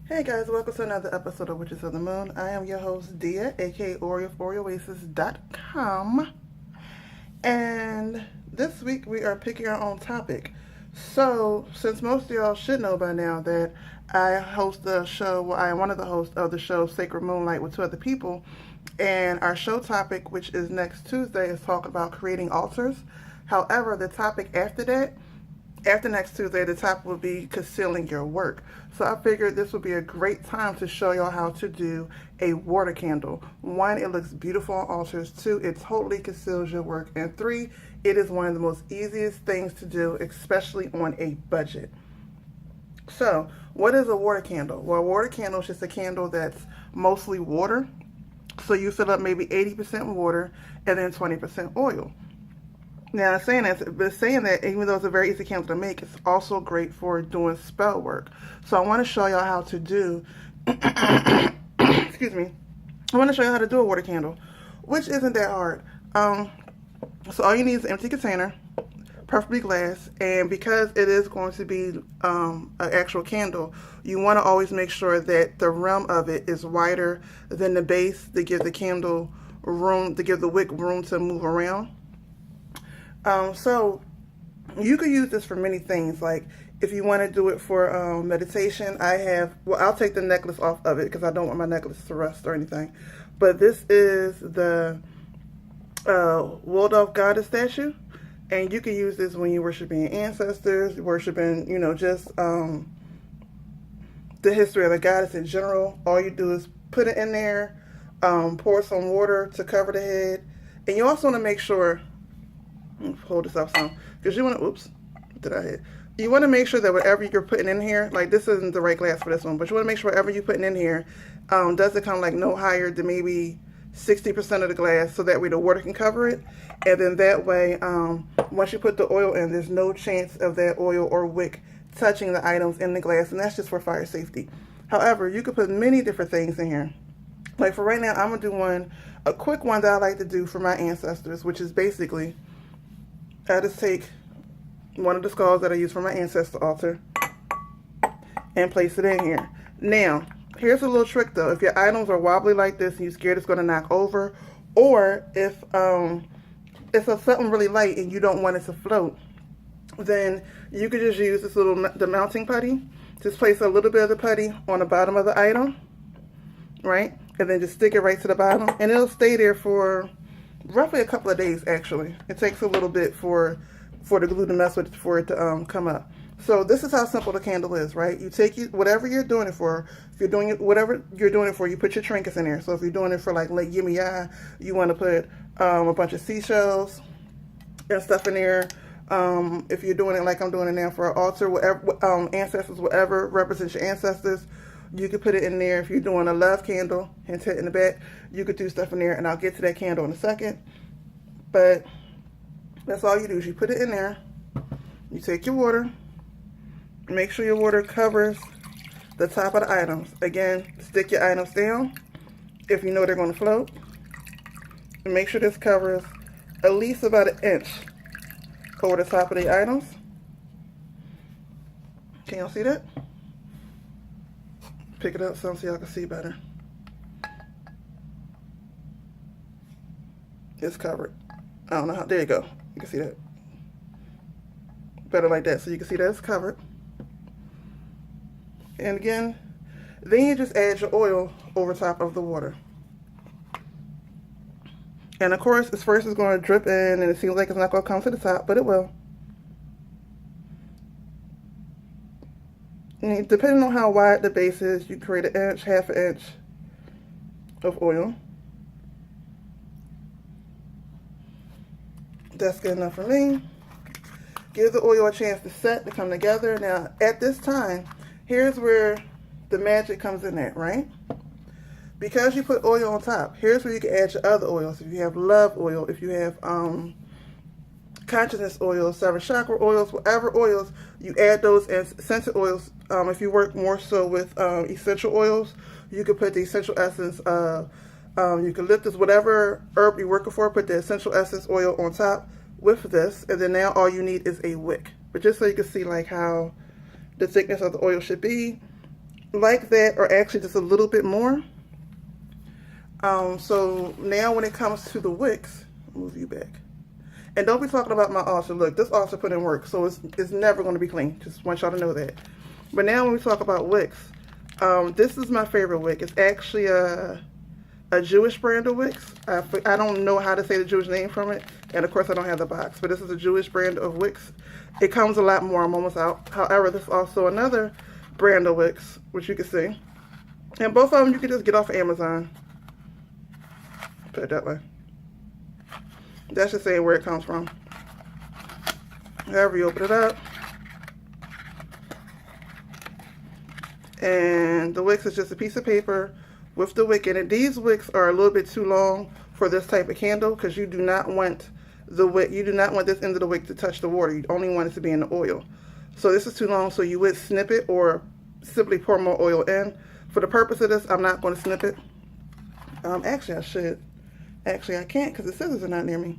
Hey guys, welcome to another episode of Witches of the Moon. I am your host, Dia, aka Ori of OrioOasis.com. And this week we are picking our own topic. So, since most of y'all should know by now that I host the show, well, I am one of the hosts of the show Sacred Moonlight with two other people. And our show topic, which is next Tuesday, is talking about creating altars. However, the topic after that, after next Tuesday, the topic will be concealing your work. So I figured this would be a great time to show y'all how to do a water candle. One, it looks beautiful on altars. Two, it totally conceals your work. And three, it is one of the most easiest things to do, especially on a budget. So what is a water candle? Well, a water candle is just a candle that's mostly water. So you fill up maybe 80% water and then 20% oil. Now, saying that even though it's a very easy candle to make, it's also great for doing spell work. So I want to show y'all how to do, excuse me, I want to show you how to do a water candle, which isn't that hard. So all you need is an empty container, preferably glass, and because it is going to be an actual candle, you want to always make sure that the rim of it is wider than the base to give the candle room, to give the wick room to move around. So you could use this for many things. Like if you want to do it for meditation, I'll take the necklace off of it because I don't want my necklace to rust or anything. But this is the Waldorf goddess statue. And you can use this when you're worshiping your ancestors, worshiping, just the history of the goddess in general. All you do is put it in there, pour some water to cover the head. And you also want to make sure, hold this up some, because you want to, oops, what did I hit? You want to make sure that whatever you're putting in here, like this isn't the right glass for this one, but you want to make sure whatever you're putting in here doesn't come like no higher than maybe 60% of the glass, so that way the water can cover it. And then that way, once you put the oil in, there's no chance of that oil or wick touching the items in the glass, and that's just for fire safety. However, you could put many different things in here. Like for right now, I'm going to do a quick one that I like to do for my ancestors, which is basically, I just take one of the skulls that I use for my ancestor altar and place it in here. Now, here's a little trick though. If your items are wobbly like this and you're scared it's going to knock over, or if it's something really light and you don't want it to float, then you could just use the mounting putty. Just place a little bit of the putty on the bottom of the item, right? And then just stick it right to the bottom, and it'll stay there for roughly a couple of days. Actually, it takes a little bit for the glue to mess with it for it to come up. So this is how simple the candle is, right? You take whatever you're doing it for. If you're doing it, whatever you're doing it for, you put your trinkets in there. So if you're doing it for like Lake Yemaya, you want to put a bunch of seashells and stuff in there. If you're doing it like I'm doing it now for an altar, whatever, ancestors, whatever represents your ancestors, you could put it in there. If you're doing a love candle, hint in the back, you could do stuff in there, and I'll get to that candle in a second. But that's all you do is you put it in there. You take your water. Make sure your water covers the top of the items. Again, stick your items down if you know they're going to float. And make sure this covers at least about 1 inch over the top of the items. Can y'all see that? Pick it up some so y'all can see better. It's covered. I don't know how, there you go. You can see that. Better like that, so you can see that it's covered. And again, then you just add your oil over top of the water. And of course, this first is going to drip in, and it seems like it's not going to come to the top, but it will. And depending on how wide the base is, you create 1 inch, half an inch of oil. That's good enough for me. Give the oil a chance to set, to come together. Now, at this time, here's where the magic comes in at, right? Because you put oil on top, here's where you can add your other oils. If you have love oil, if you have consciousness oils, seven chakra oils, whatever oils, you add those as essential oils. If you work more so with essential oils, you could put the essential essence of eucalyptus, whatever herb you're working for, put the essential essence oil on top with this, and then now all you need is a wick. But just so you can see like how the thickness of the oil should be, like that, or actually just a little bit more. So now when it comes to the wicks, I'll move you back. And don't be talking about my altar. Look, this altar put in work, so it's never going to be clean. Just want y'all to know that. But now when we talk about wicks, this is my favorite wick. It's actually a Jewish brand of wicks. I don't know how to say the Jewish name from it, and of course I don't have the box, but this is a Jewish brand of wicks. It comes a lot more. I'm almost out. However, this is also another brand of wicks, which you can see. And both of them you can just get off of Amazon. Put it that way. That's just saying where it comes from. However, you open it up. And the wicks is just a piece of paper with the wick in it. These wicks are a little bit too long for this type of candle because you do not want the wick, you do not want this end of the wick to touch the water. You only want it to be in the oil. So this is too long, so you would snip it or simply pour more oil in. For the purpose of this, I'm not going to snip it. Actually, I should. Actually, I can't because the scissors are not near me.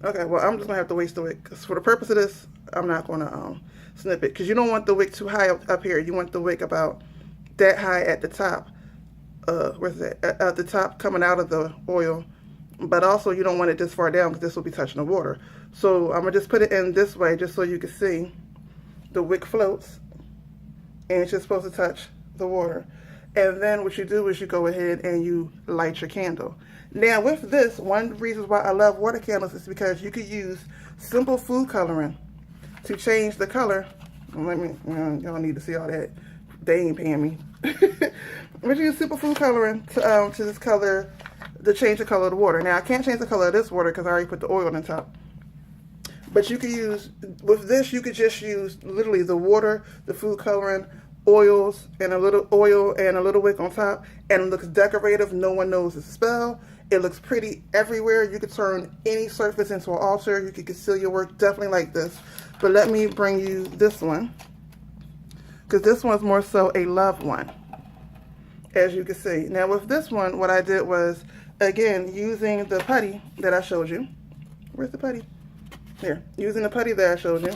Okay, well, I'm just going to have to waste the wick. Because for the purpose of this, I'm not going to snip it. Because you don't want the wick too high up here. You want the wick about that high at the top. Where's that? At the top coming out of the oil. But also, you don't want it this far down because this will be touching the water. So I'm going to just put it in this way just so you can see the wick floats. And it's just supposed to touch the water. And then what you do is you go ahead and you light your candle. Now with this, one of the reasons why I love water candles is because you could use simple food coloring to change the color. Let me, y'all need to see all that. They ain't paying me. But you use simple food coloring to this color, to change the color of the water. Now I can't change the color of this water because I already put the oil on top. But you could use, with this you could just use literally the water, the food coloring, oils, and a little oil and a little wick on top, and it looks decorative. No one knows it's a spell. It looks pretty everywhere. You could turn any surface into an altar. You could conceal your work definitely like this. But let me bring you this one, because this one's more so a love one, as you can see. Now with this one, what I did was, again, using the putty that I showed you. Where's the putty? Here. Using the putty that I showed you,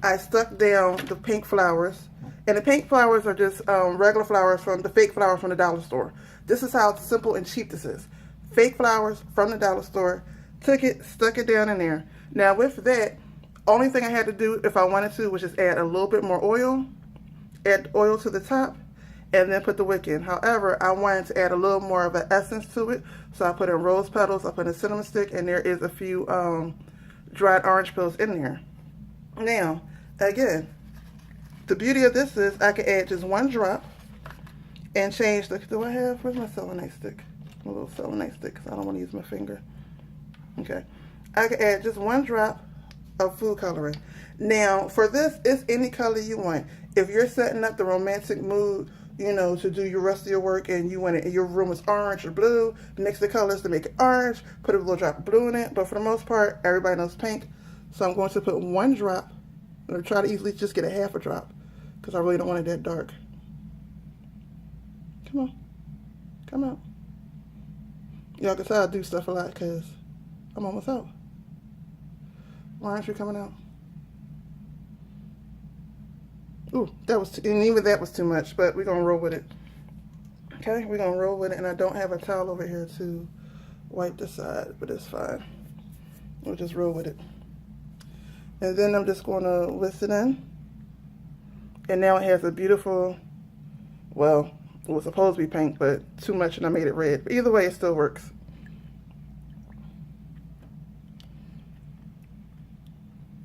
I stuck down the pink flowers. And the pink flowers are just regular flowers from the fake flowers from the dollar store. This is how simple and cheap this is. Fake flowers from the dollar store. Took it, stuck it down in there. Now with that, only thing I had to do if I wanted to was just add a little bit more oil. Add oil to the top and then put the wick in. However, I wanted to add a little more of an essence to it. So I put in rose petals, I put in a cinnamon stick, and there is a few dried orange peels in there. Now, again, the beauty of this is I can add just one drop and change the, do I have, where's my selenite stick? My little selenite stick, because I don't want to use my finger. Okay. I can add just one drop of food coloring. Now, for this, it's any color you want. If you're setting up the romantic mood, you know, to do your rest of your work and you want it, your room is orange or blue, mix the colors to make it orange, put a little drop of blue in it. But for the most part, everybody knows pink. So I'm going to put one drop, or try to easily just get a half a drop, because I really don't want it that dark. Come on. Come out. Y'all can tell I do stuff a lot because I'm almost out. Why aren't you coming out? Ooh, that was and even that was too much, but we're going to roll with it. Okay, we're going to roll with it, and I don't have a towel over here to wipe the side, but it's fine. We'll just roll with it. And then I'm just going to whisk it in. And now it has a beautiful, well, it was supposed to be pink, but too much and I made it red. But either way, it still works.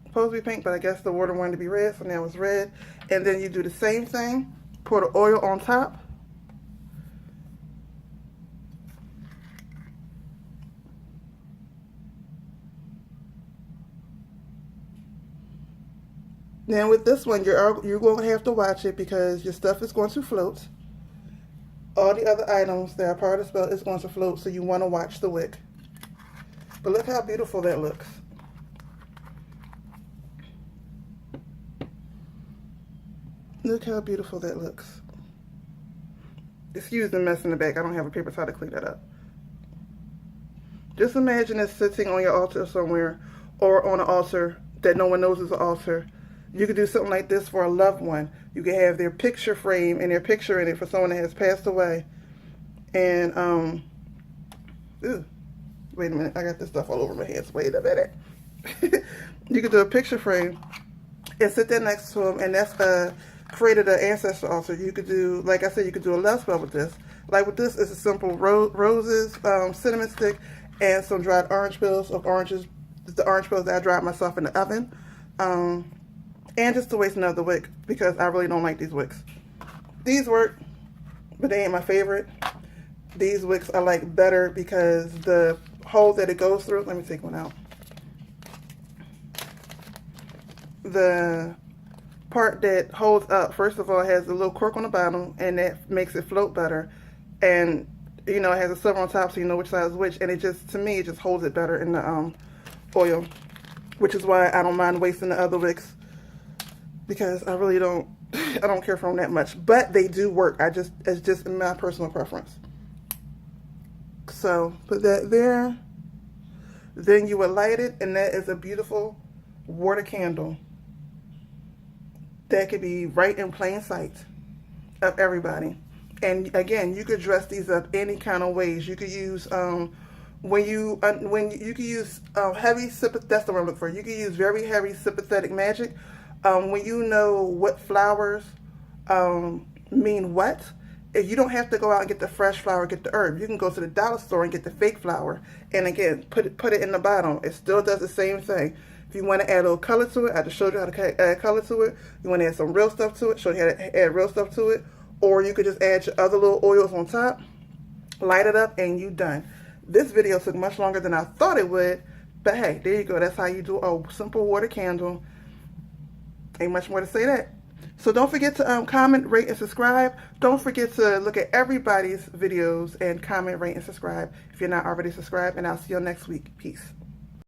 Supposed to be pink, but I guess the water wanted to be red, so now it's red. And then you do the same thing. Pour the oil on top. Now with this one, you're going to have to watch it because your stuff is going to float. All the other items that are part of the spell is going to float, so you want to watch the wick. But look how beautiful that looks. Look how beautiful that looks. Excuse the mess in the back. I don't have a paper towel to clean that up. Just imagine it sitting on your altar somewhere, or on an altar that no one knows is an altar, You could do something like this for a loved one. You could have their picture frame and their picture in it for someone that has passed away. And, ooh, wait a minute, I got this stuff all over my hands. Wait a minute. You could do a picture frame and sit there next to them, and that's created an ancestor altar. You could do, like I said, you could do a love spell with this. Like with this, it's a simple roses, cinnamon stick, and some dried orange peels of oranges. The orange peels that I dried myself in the oven. And just to waste another wick, because I really don't like these wicks. These work, but they ain't my favorite. These wicks I like better because the hole that it goes through, let me take one out. The part that holds up, first of all, has a little cork on the bottom, and that makes it float better. And, you know, it has a silver on top, so you know which side is which. And it just, to me, it just holds it better in the oil, which is why I don't mind wasting the other wicks, because I really don't, I don't care for them that much. But they do work. It's just my personal preference. So put that there. Then you would light it, and that is a beautiful water candle that could be right in plain sight of everybody. And again, you could dress these up any kind of ways. You could use when you could use heavy sympathetic. That's the word I'm looking for. You could use very heavy sympathetic magic. When you know what flowers mean what. If you don't have to go out and get the fresh flower, get the herb. You can go to the dollar store and get the fake flower. And again, put it in the bottom. It still does the same thing. If you want to add a little color to it, I just showed you how to add color to it. You want to add some real stuff to it, show you how to add real stuff to it. Or you could just add your other little oils on top, light it up, and you done. This video took much longer than I thought it would. But hey, there you go. That's how you do a simple water candle. Ain't much more to say that. So don't forget to comment, rate, and subscribe. Don't forget to look at everybody's videos and comment, rate, and subscribe if you're not already subscribed. And I'll see you next week. Peace.